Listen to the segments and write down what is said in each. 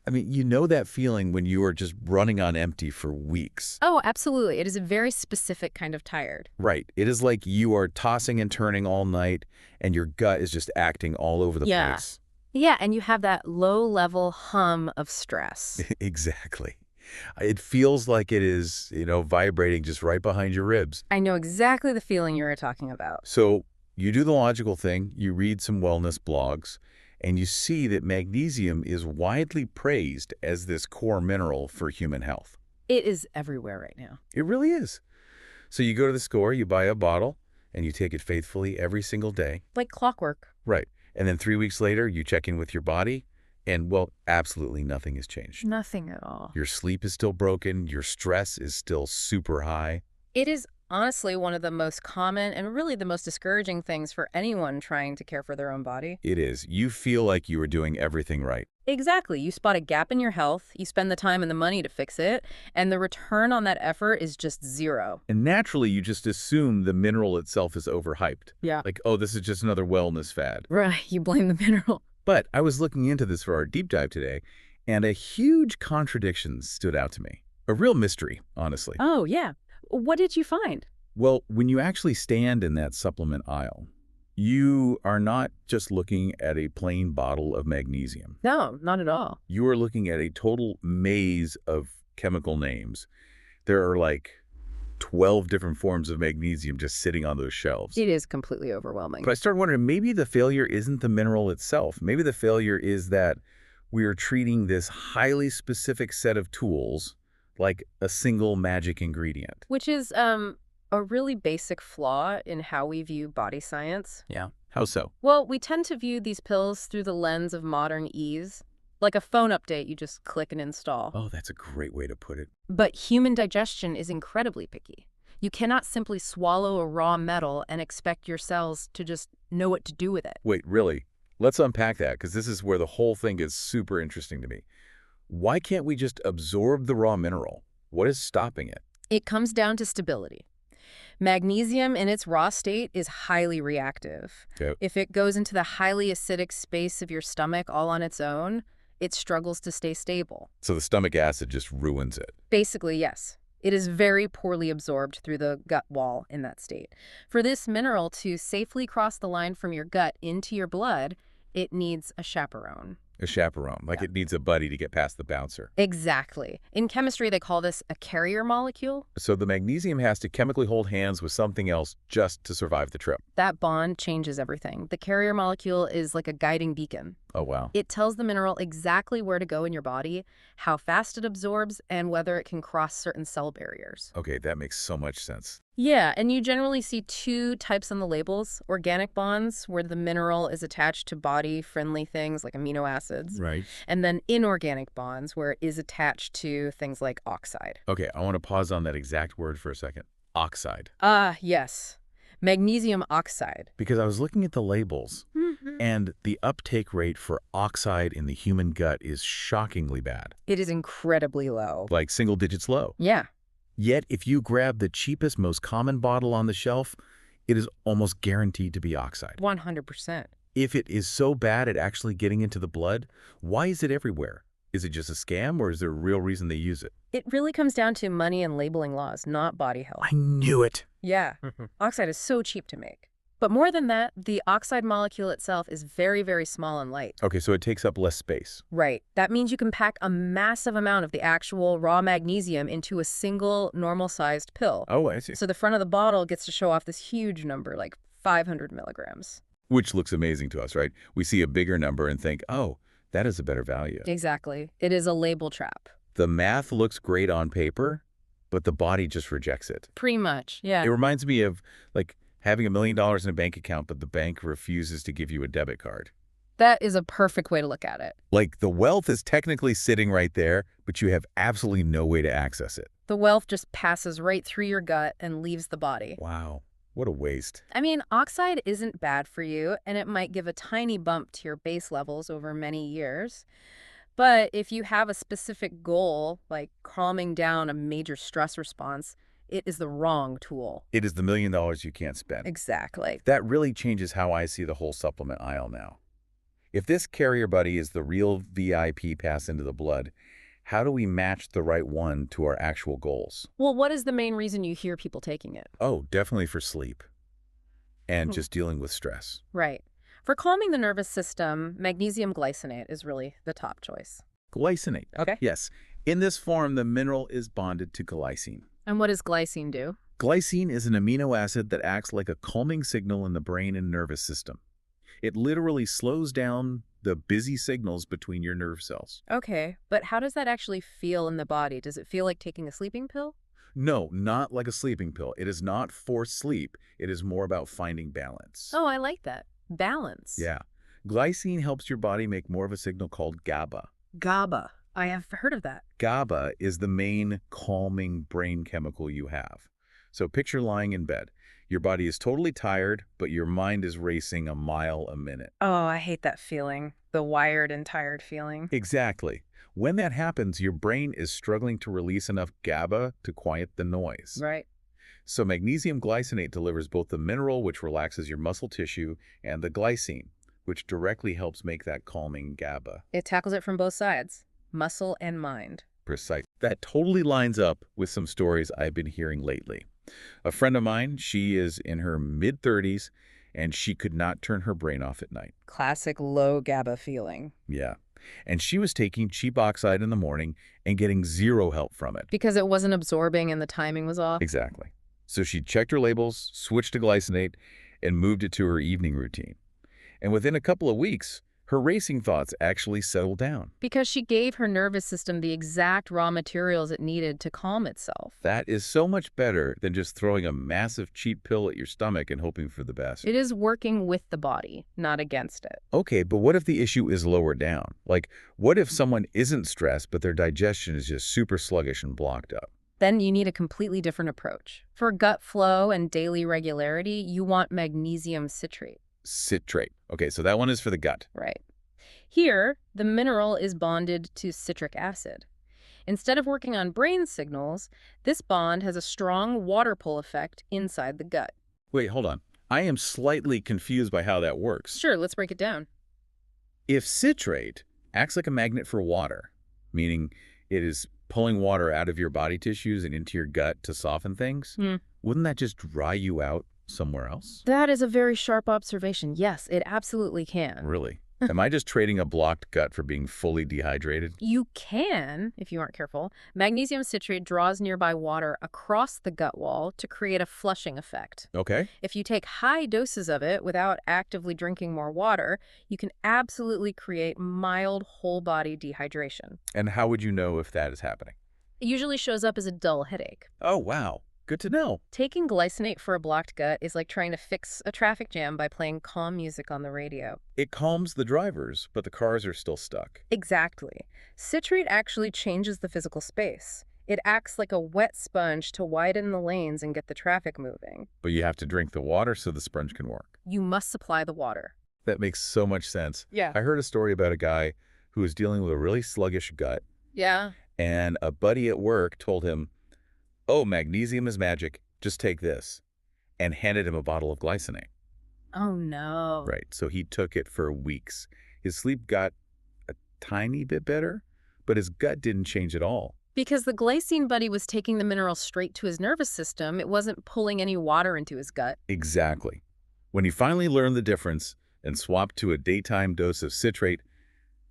I mean, you know that feeling when you are just running on empty for weeks. Oh, absolutely. It is a very specific kind of tired. Right. It is like you are tossing and turning all night, and your gut is just acting all over the Yeah. place. Yeah, and you have that low-level hum of stress. Exactly. It feels like it is, vibrating just right behind your ribs. I know exactly the feeling you were talking about. So you do the logical thing, you read some wellness blogs, and you see that magnesium is widely praised as this core mineral for human health. It is everywhere right now. It really is. So you go to the store, you buy a bottle, and you take it faithfully every single day. Like clockwork. Right. And then 3 weeks later, you check in with your body, and, well, absolutely nothing has changed. Nothing at all. Your sleep is still broken. Your stress is still super high. It is honestly one of the most common and really the most discouraging things for anyone trying to care for their own body. It is. You feel like you are doing everything right. Exactly. You spot a gap in your health, you spend the time and the money to fix it, and the return on that effort is just zero. And naturally, you just assume the mineral itself is overhyped. Yeah. Like, oh, this is just another wellness fad. Right. You blame the mineral. But I was looking into this for our deep dive today, and a huge contradiction stood out to me. A real mystery, honestly. Oh, yeah. What did you find? Well, when you actually stand in that supplement aisle, you are not just looking at a plain bottle of magnesium. No, not at all. You are looking at a total maze of chemical names. There are like 12 different forms of magnesium just sitting on those shelves. It is completely overwhelming. But I started wondering, maybe the failure isn't the mineral itself. Maybe the failure is that we are treating this highly specific set of tools like a single magic ingredient. Which is a really basic flaw in how we view body science. Yeah. How so? Well, we tend to view these pills through the lens of modern ease. Like a phone update, you just click and install. Oh, that's a great way to put it. But human digestion is incredibly picky. You cannot simply swallow a raw metal and expect your cells to just know what to do with it. Wait, really? Let's unpack that, because this is where the whole thing is super interesting to me. Why can't we just absorb the raw mineral? What is stopping it? It comes down to stability. Magnesium in its raw state is highly reactive. Yep. If it goes into the highly acidic space of your stomach all on its own, it struggles to stay stable. So the stomach acid just ruins it. Basically, yes. It is very poorly absorbed through the gut wall in that state. For this mineral to safely cross the line from your gut into your blood, it needs a chaperone. A chaperone, like it needs a buddy to get past the bouncer. Exactly. In chemistry, they call this a carrier molecule. So the magnesium has to chemically hold hands with something else just to survive the trip. That bond changes everything. The carrier molecule is like a guiding beacon. Oh, wow. It tells the mineral exactly where to go in your body, how fast it absorbs, and whether it can cross certain cell barriers. Okay, that makes so much sense. Yeah, and you generally see two types on the labels. Organic bonds, where the mineral is attached to body-friendly things like amino acids. Right. And then inorganic bonds, where it is attached to things like oxide. Okay, I want to pause on that exact word for a second. Oxide. Ah, yes. Magnesium oxide. Because I was looking at the labels, and the uptake rate for oxide in the human gut is shockingly bad. It is incredibly low. Like single digits low. Yeah. Yet, if you grab the cheapest, most common bottle on the shelf, it is almost guaranteed to be oxide. 100%. If it is so bad at actually getting into the blood, why is it everywhere? Is it just a scam, or is there a real reason they use it? It really comes down to money and labeling laws, not body health. I knew it. Yeah. Oxide is so cheap to make. But more than that, the oxide molecule itself is very, very small and light. Okay, so it takes up less space. Right. That means you can pack a massive amount of the actual raw magnesium into a single normal-sized pill. Oh, I see. So the front of the bottle gets to show off this huge number, like 500 milligrams. Which looks amazing to us, right? We see a bigger number and think, oh, that is a better value. Exactly. It is a label trap. The math looks great on paper, but the body just rejects it. Pretty much, yeah. It reminds me of, like, having $1 million in a bank account, but the bank refuses to give you a debit card. That is a perfect way to look at it. Like, the wealth is technically sitting right there, but you have absolutely no way to access it. The wealth just passes right through your gut and leaves the body. Wow. What a waste. I mean, oxide isn't bad for you, and it might give a tiny bump to your base levels over many years. But if you have a specific goal, like calming down a major stress response, it is the wrong tool. It is the $1 million you can't spend. Exactly. That really changes how I see the whole supplement aisle now. If this carrier buddy is the real VIP pass into the blood, how do we match the right one to our actual goals? Well, what is the main reason you hear people taking it? Oh, definitely for sleep and Hmm. just dealing with stress. Right. For calming the nervous system, magnesium glycinate is really the top choice. Glycinate. Okay. Yes. In this form, the mineral is bonded to glycine. And what does glycine do? Glycine is an amino acid that acts like a calming signal in the brain and nervous system. It literally slows down the busy signals between your nerve cells. Okay, but how does that actually feel in the body? Does it feel like taking a sleeping pill? No, not like a sleeping pill. It is not for sleep. It is more about finding balance. Oh, I like that. Balance. Yeah. Glycine helps your body make more of a signal called GABA. GABA. I have heard of that. GABA is the main calming brain chemical you have. So picture lying in bed. Your body is totally tired, but your mind is racing a mile a minute. Oh, I hate that feeling. The wired and tired feeling. Exactly. When that happens, your brain is struggling to release enough GABA to quiet the noise. Right. So magnesium glycinate delivers both the mineral, which relaxes your muscle tissue, and the glycine, which directly helps make that calming GABA. It tackles it from both sides, muscle and mind. Precise. That totally lines up with some stories I've been hearing lately. A friend of mine, she is in her mid-30s, and she could not turn her brain off at night. Classic low GABA feeling. Yeah. And she was taking cheap oxide in the morning and getting zero help from it. Because it wasn't absorbing and the timing was off? Exactly. So she checked her labels, switched to glycinate, and moved it to her evening routine. And within a couple of weeks, her racing thoughts actually settled down. Because she gave her nervous system the exact raw materials it needed to calm itself. That is so much better than just throwing a massive cheap pill at your stomach and hoping for the best. It is working with the body, not against it. Okay, but what if the issue is lower down? Like, what if someone isn't stressed, but their digestion is just super sluggish and blocked up? Then you need a completely different approach. For gut flow and daily regularity, you want magnesium citrate. Citrate. Okay, so that one is for the gut. Right. Here, the mineral is bonded to citric acid. Instead of working on brain signals, this bond has a strong water pull effect inside the gut. Wait, hold on. I am slightly confused by how that works. Sure, let's break it down. If citrate acts like a magnet for water, meaning it is pulling water out of your body tissues and into your gut to soften things, wouldn't that just dry you out somewhere else? That is a very sharp observation. Yes, it absolutely can. Really? Am I just trading a blocked gut for being fully dehydrated? You can, if you aren't careful. Magnesium citrate draws nearby water across the gut wall to create a flushing effect. Okay. If you take high doses of it without actively drinking more water, you can absolutely create mild whole-body dehydration. And how would you know if that is happening? It usually shows up as a dull headache. Oh, wow. Good to know. Taking glycinate for a blocked gut is like trying to fix a traffic jam by playing calm music on the radio. It calms the drivers, but the cars are still stuck. Exactly. Citrate actually changes the physical space. It acts like a wet sponge to widen the lanes and get the traffic moving. But you have to drink the water so the sponge can work. You must supply the water. That makes so much sense. Yeah. I heard a story about a guy who was dealing with a really sluggish gut, Yeah. and a buddy at work told him, "Oh, magnesium is magic. Just take this," and handed him a bottle of glycinate. Oh, no. Right. So he took it for weeks. His sleep got a tiny bit better, but his gut didn't change at all. Because the glycine buddy was taking the mineral straight to his nervous system, it wasn't pulling any water into his gut. Exactly. When he finally learned the difference and swapped to a daytime dose of citrate,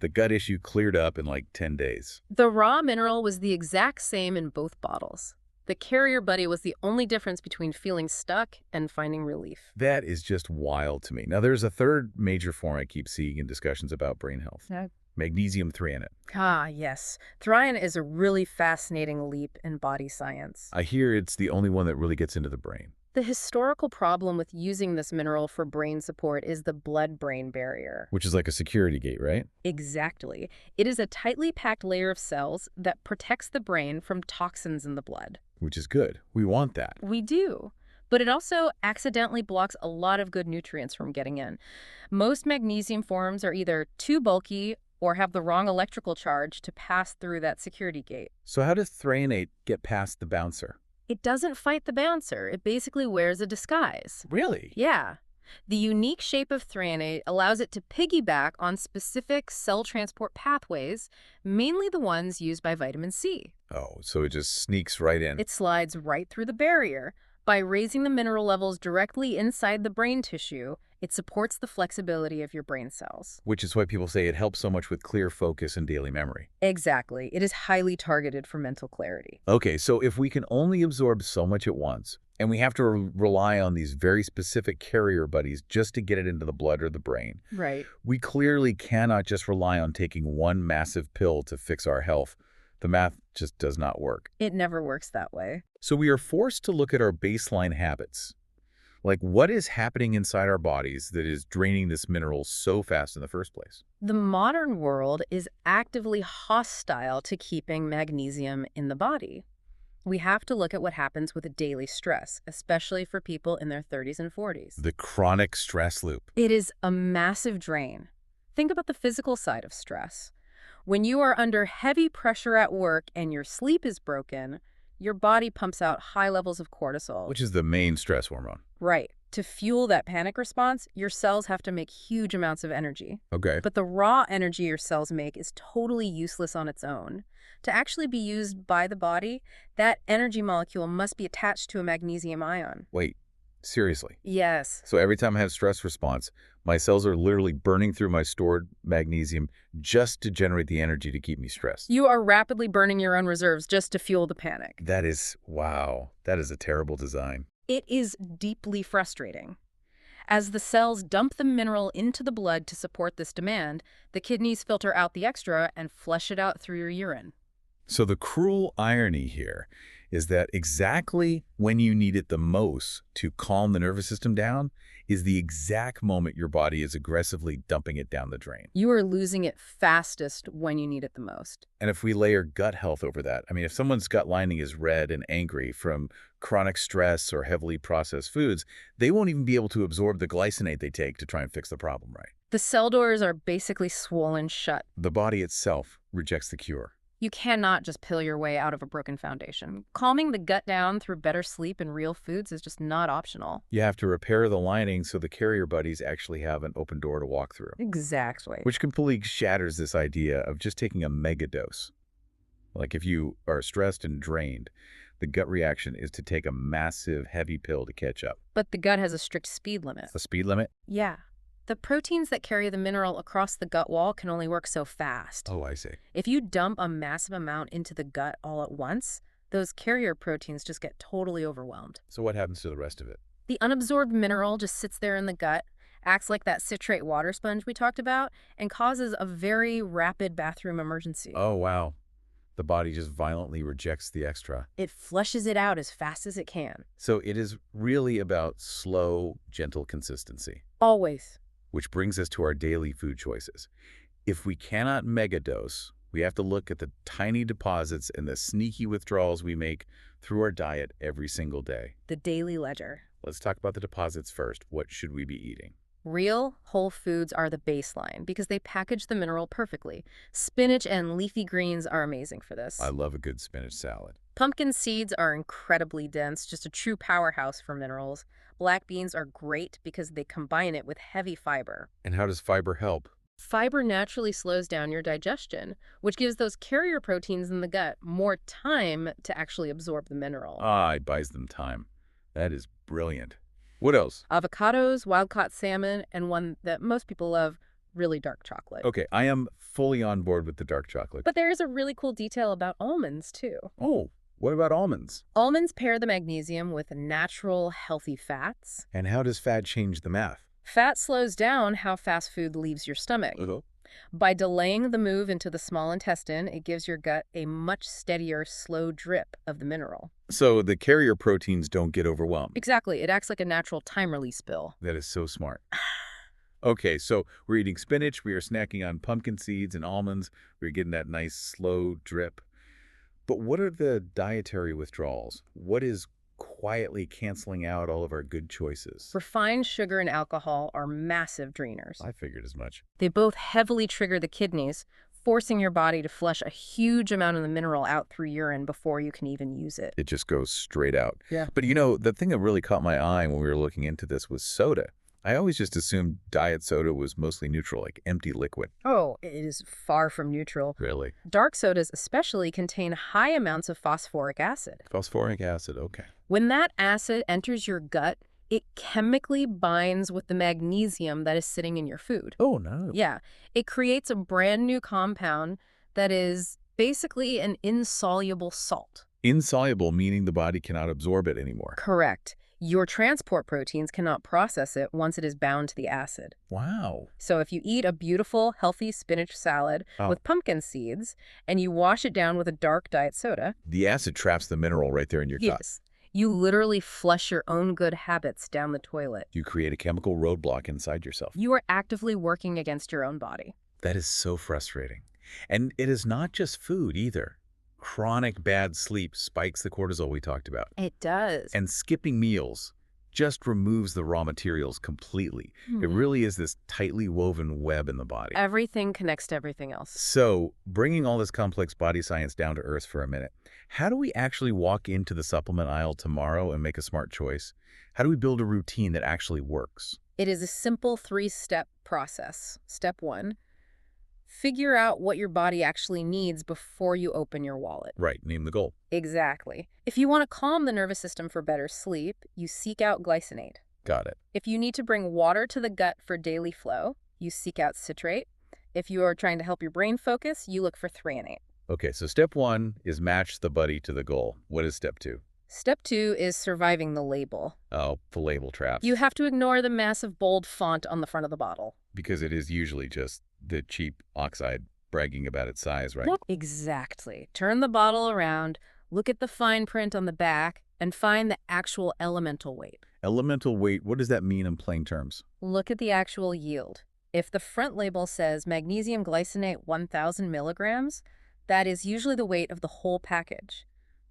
the gut issue cleared up in like 10 days. The raw mineral was the exact same in both bottles. The carrier buddy was the only difference between feeling stuck and finding relief. That is just wild to me. Now, there's a third major form I keep seeing in discussions about brain health. Yeah. Magnesium threonate. Ah, yes. Threonate is a really fascinating leap in body science. I hear it's the only one that really gets into the brain. The historical problem with using this mineral for brain support is the blood-brain barrier. Which is like a security gate, right? Exactly. It is a tightly packed layer of cells that protects the brain from toxins in the blood. Which is good. We want that. We do. But it also accidentally blocks a lot of good nutrients from getting in. Most magnesium forms are either too bulky or have the wrong electrical charge to pass through that security gate. So how does threonate get past the bouncer? It doesn't fight the bouncer. It basically wears a disguise. Really? Yeah. The unique shape of threonate allows it to piggyback on specific cell transport pathways, mainly the ones used by vitamin C. Oh, so it just sneaks right in. It slides right through the barrier. By raising the mineral levels directly inside the brain tissue, it supports the flexibility of your brain cells. Which is why people say it helps so much with clear focus and daily memory. Exactly. It is highly targeted for mental clarity. Okay, so if we can only absorb so much at once, and we have to rely on these very specific carrier buddies just to get it into the blood or the brain, Right. we clearly cannot just rely on taking one massive pill to fix our health. The math just does not work. It never works that way. So we are forced to look at our baseline habits. Like, what is happening inside our bodies that is draining this mineral so fast in the first place? The modern world is actively hostile to keeping magnesium in the body. We have to look at what happens with daily stress, especially for people in their 30s and 40s. The chronic stress loop. It is a massive drain. Think about the physical side of stress. When you are under heavy pressure at work and your sleep is broken, your body pumps out high levels of cortisol. Which is the main stress hormone. Right. To fuel that panic response, your cells have to make huge amounts of energy. Okay. But the raw energy your cells make is totally useless on its own. To actually be used by the body, that energy molecule must be attached to a magnesium ion. Wait, seriously? Yes. So every time I have stress response, my cells are literally burning through my stored magnesium just to generate the energy to keep me stressed. You are rapidly burning your own reserves just to fuel the panic. That is, wow, that is a terrible design. It is deeply frustrating. As the cells dump the mineral into the blood to support this demand, the kidneys filter out the extra and flush it out through your urine. So the cruel irony here is that exactly when you need it the most to calm the nervous system down is the exact moment your body is aggressively dumping it down the drain. You are losing it fastest when you need it the most. And if we layer gut health over that, I mean, if someone's gut lining is red and angry from chronic stress or heavily processed foods, they won't even be able to absorb the glycinate they take to try and fix the problem right. The cell doors are basically swollen shut. The body itself rejects the cure. You cannot just pill your way out of a broken foundation. Calming the gut down through better sleep and real foods is just not optional. You have to repair the lining so the carrier buddies actually have an open door to walk through. Exactly. Which completely shatters this idea of just taking a mega dose. Like if you are stressed and drained, the gut reaction is to take a massive, heavy pill to catch up. But the gut has a strict speed limit. A speed limit? Yeah. The proteins that carry the mineral across the gut wall can only work so fast. Oh, I see. If you dump a massive amount into the gut all at once, those carrier proteins just get totally overwhelmed. So what happens to the rest of it? The unabsorbed mineral just sits there in the gut, acts like that citrate water sponge we talked about, and causes a very rapid bathroom emergency. Oh, wow. The body just violently rejects the extra. It flushes it out as fast as it can. So it is really about slow, gentle consistency. Always. Which brings us to our daily food choices. If we cannot megadose, we have to look at the tiny deposits and the sneaky withdrawals we make through our diet every single day. The daily ledger. Let's talk about the deposits first. What should we be eating? Real, whole foods are the baseline because they package the mineral perfectly. Spinach and leafy greens are amazing for this. I love a good spinach salad. Pumpkin seeds are incredibly dense, just a true powerhouse for minerals. Black beans are great because they combine it with heavy fiber. And how does fiber help? Fiber naturally slows down your digestion, which gives those carrier proteins in the gut more time to actually absorb the mineral. It buys them time. That is brilliant. What else? Avocados, wild-caught salmon, and one that most people love, really dark chocolate. Okay, I am fully on board with the dark chocolate. But there is a really cool detail about almonds, too. Oh, what about almonds? Almonds pair the magnesium with natural, healthy fats. And how does fat change the math? Fat slows down how fast food leaves your stomach. By delaying the move into the small intestine, it gives your gut a much steadier, slow drip of the mineral. So the carrier proteins don't get overwhelmed. Exactly. It acts like a natural time release pill. That is so smart. Okay, so we're eating spinach, we are snacking on pumpkin seeds and almonds, we're getting that nice slow drip. But what are the dietary withdrawals? What is quietly canceling out all of our good choices? Refined sugar and alcohol are massive drainers. I figured as much. They both heavily trigger the kidneys, forcing your body to flush a huge amount of the mineral out through urine before you can even use it. It just goes straight out. Yeah. But you know, the thing that really caught my eye when we were looking into this was soda. I always just assumed diet soda was mostly neutral, like empty liquid. Oh, it is far from neutral. Really? Dark sodas especially contain high amounts of phosphoric acid. Phosphoric acid, okay. When that acid enters your gut, it chemically binds with the magnesium that is sitting in your food. Oh, no. Yeah, it creates a brand new compound that is basically an insoluble salt. Insoluble, meaning the body cannot absorb it anymore. Correct. Your transport proteins cannot process it once it is bound to the acid. Wow. So if you eat a beautiful, healthy spinach salad with pumpkin seeds and you wash it down with a dark diet soda, The acid traps the mineral right there in your gut. yes, you literally flush your own good habits down the toilet. You create a chemical roadblock inside yourself. You are actively working against your own body. That is so frustrating. And it is not just food either. Chronic bad sleep spikes the cortisol we talked about. It does. And skipping meals just removes the raw materials completely. It really is this tightly woven web in the body. Everything connects to everything else. So, bringing all this complex body science down to earth for a minute, how do we actually walk into the supplement aisle tomorrow and make a smart choice? How do we build a routine that actually works? It is a simple 3-step process. Step 1, figure out what your body actually needs before you open your wallet. Right, name the goal. Exactly. If you want to calm the nervous system for better sleep, you seek out glycinate. Got it. If you need to bring water to the gut for daily flow, you seek out citrate. If you are trying to help your brain focus, you look for threonate. Okay, so step 1 is match the buddy to the goal. What is step 2? Step 2 is surviving the label. Oh, the label traps. You have to ignore the massive bold font on the front of the bottle. Because it is usually just the cheap oxide bragging about its size, right? Exactly. Turn the bottle around, look at the fine print on the back, and find the actual elemental weight. Elemental weight, what does that mean in plain terms? Look at the actual yield. If the front label says magnesium glycinate 1,000 milligrams, that is usually the weight of the whole package.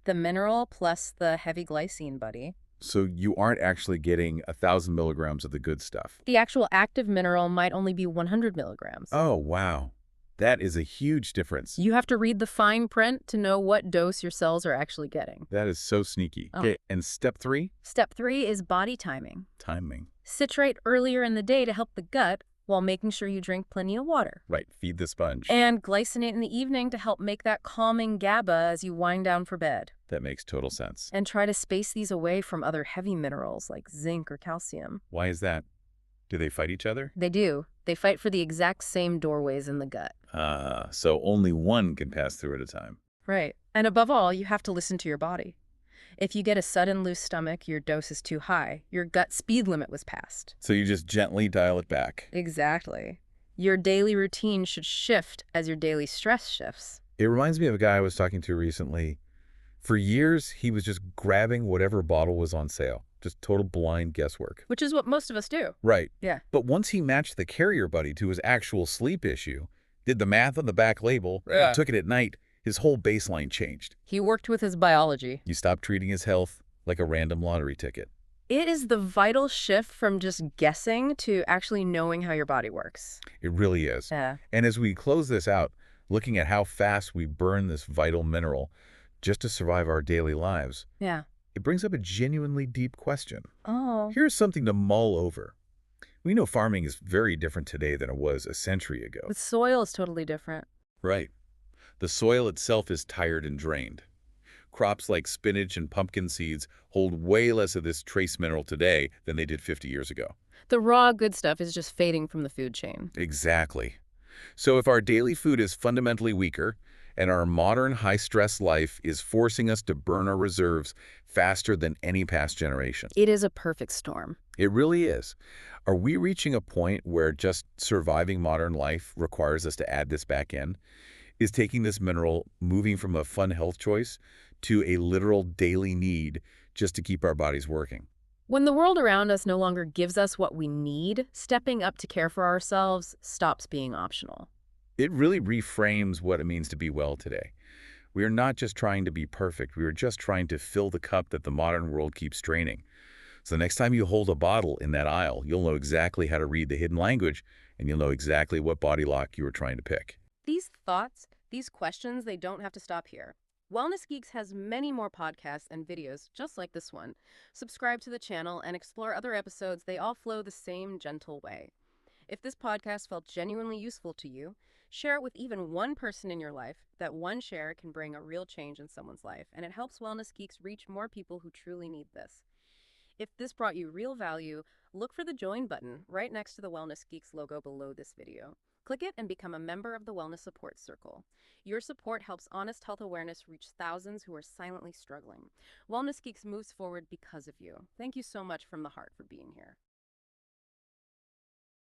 The mineral plus the heavy glycine, buddy. So you aren't actually getting 1,000 milligrams of the good stuff. The actual active mineral might only be 100 milligrams. Oh, wow. That is a huge difference. You have to read the fine print to know what dose your cells are actually getting. That is so sneaky. Oh. Okay, and step 3? Step 3 is body timing. Timing. Citrate earlier in the day to help the gut while making sure you drink plenty of water. Right, feed the sponge. And glycinate in the evening to help make that calming GABA as you wind down for bed. That makes total sense. And try to space these away from other heavy minerals like zinc or calcium. Why is that? Do they fight each other? They do. They fight for the exact same doorways in the gut. So only one can pass through at a time. Right. And above all, you have to listen to your body. If you get a sudden loose stomach, your dose is too high. Your gut speed limit was passed. So you just gently dial it back. Exactly. Your daily routine should shift as your daily stress shifts. It reminds me of a guy I was talking to recently. For years, he was just grabbing whatever bottle was on sale. Just total blind guesswork. Which is what most of us do. Right. Yeah. But once he matched the carrier buddy to his actual sleep issue, did the math on the back label, and took it at night, his whole baseline changed. He worked with his biology. You stopped treating his health like a random lottery ticket. It is the vital shift from just guessing to actually knowing how your body works. It really is. Yeah. And as we close this out, looking at how fast we burn this vital mineral just to survive our daily lives, Yeah. it brings up a genuinely deep question. Oh. Here's something to mull over. We know farming is very different today than it was a century ago. The soil is totally different. Right. The soil itself is tired and drained. Crops like spinach and pumpkin seeds hold way less of this trace mineral today than they did 50 years ago. The raw good stuff is just fading from the food chain. Exactly. So if our daily food is fundamentally weaker, and our modern high-stress life is forcing us to burn our reserves faster than any past generation. It is a perfect storm. It really is. Are we reaching a point where just surviving modern life requires us to add this back in? Is taking this mineral moving from a fun health choice to a literal daily need just to keep our bodies working? When the world around us no longer gives us what we need, stepping up to care for ourselves stops being optional. It really reframes what it means to be well today. We are not just trying to be perfect. We are just trying to fill the cup that the modern world keeps draining. So the next time you hold a bottle in that aisle, you'll know exactly how to read the hidden language, and you'll know exactly what body lock you were trying to pick. These thoughts, these questions, they don't have to stop here. Wellness Geeks has many more podcasts and videos just like this one. Subscribe to the channel and explore other episodes. They all flow the same gentle way. If this podcast felt genuinely useful to you, share it with even one person in your life. That one share can bring a real change in someone's life, and it helps Wellness Geeks reach more people who truly need this. If this brought you real value, look for the join button right next to the Wellness Geeks logo below this video. Click it and become a member of the Wellness Support Circle. Your support helps honest health awareness reach thousands who are silently struggling. Wellness Geeks moves forward because of you. Thank you so much from the heart for being here.